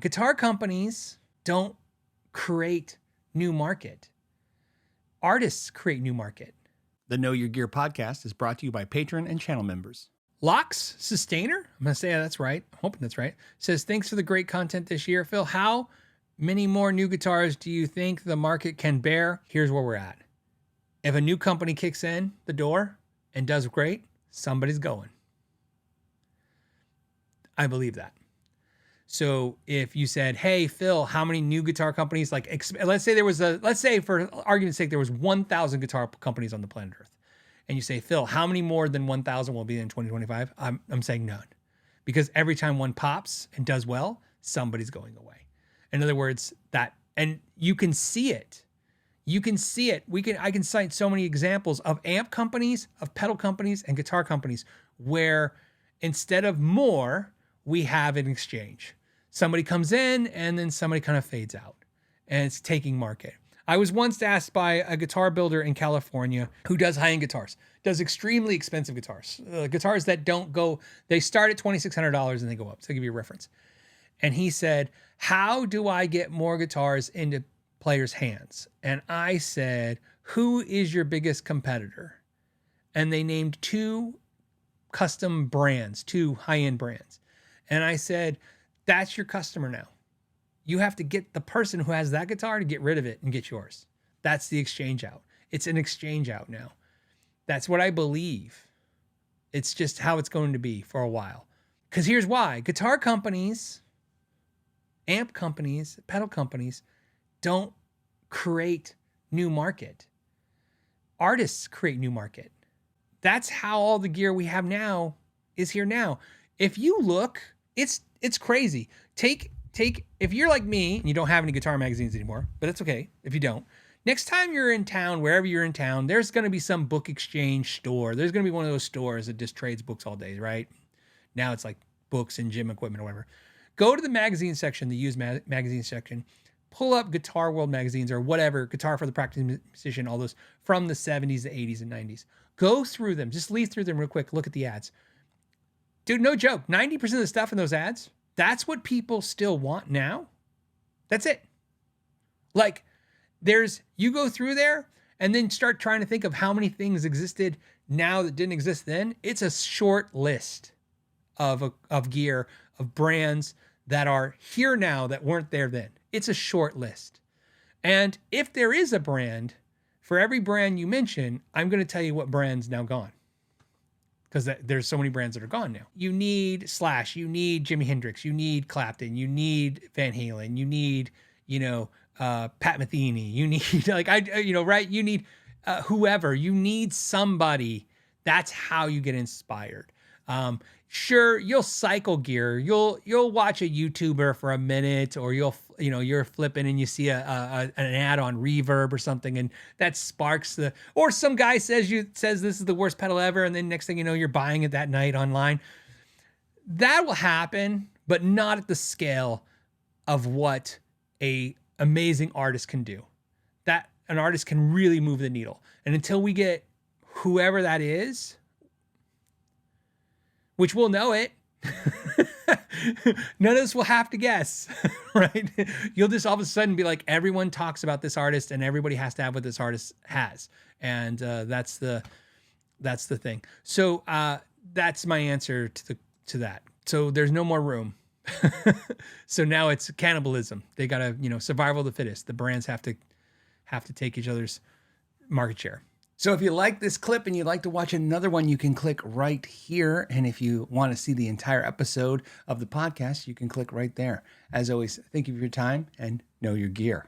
Guitar companies don't create new market. Artists create new market. The Know Your Gear podcast is brought to you by patron and channel members. Locks Sustainer, I'm going to say that's right. I'm hoping that's right. Says, thanks for the great content this year. Phil, how many more new guitars do you think the market can bear? Here's where we're at. If a new company kicks in the door and does great, somebody's going. I believe that. So if you said, hey, Phil, how many new guitar companies, let's say for argument's sake, there was 1,000 guitar companies on the planet Earth. And you say, Phil, how many more than 1,000 will be in 2025? I'm saying none. Because every time one pops and does well, somebody's going away. In other words, and you can see it. You can see it. I can cite so many examples of amp companies, of pedal companies, and guitar companies where instead of more, we have an exchange. Somebody comes in and then somebody kind of fades out, and it's taking market. I was once asked by a guitar builder in California who does high-end guitars, does extremely expensive guitars, guitars that they start at $2,600 and they go up. So I'll give you a reference. And he said, how do I get more guitars into players' hands? And I said, who is your biggest competitor? And they named two custom brands, two high-end brands. And I said, that's your customer now. You have to get the person who has that guitar to get rid of it and get yours. That's the exchange out. It's an exchange out now. That's what I believe. It's just how it's going to be for a while. Because here's why. Guitar companies, amp companies, pedal companies don't create new market. Artists create new market. That's how all the gear we have now is here now. If you look, it's crazy. If you're like me and you don't have any guitar magazines anymore, but it's okay if you don't. Next time you're in town, wherever you're in town, there's going to be some book exchange store. There's going to be one of those stores that just trades books all day, right? Now it's like books and gym equipment or whatever. Go to the magazine section, the used magazine section, pull up Guitar World magazines or whatever, Guitar for the Practicing Musician, all those from the 70s, the 80s, and 90s. Go through them. Just leaf through them real quick. Look at the ads. Dude, no joke. 90% of the stuff in those ads, that's what people still want now. That's it. Like, you go through there and then start trying to think of how many things existed now that didn't exist then. It's a short list of gear, of brands that are here now that weren't there then. It's a short list. And if there is a brand, for every brand you mention, I'm going to tell you what brand's now gone. Because there's so many brands that are gone now. You need Slash, you need Jimi Hendrix, you need Clapton, you need Van Halen, you need, Pat Metheny, you need, right? You need whoever, you need somebody. That's how you get inspired. Sure, you'll cycle gear. You'll watch a YouTuber for a minute, or you're flipping and you see an ad on Reverb or something, and that sparks or some guy says this is the worst pedal ever, and then next thing you know, you're buying it that night online. That will happen, but not at the scale of what a amazing artist can do. That an artist can really move the needle. And until we get whoever that is, which we'll know it. None of us will have to guess, right? You'll just all of a sudden be like, everyone talks about this artist and everybody has to have what this artist has. And that's the thing. So that's my answer to that. So there's no more room. So now it's cannibalism. They got to, survival of the fittest. The brands have to take each other's market share. So if you like this clip and you'd like to watch another one, you can click right here. And if you want to see the entire episode of the podcast, you can click right there. As always, thank you for your time and know your gear.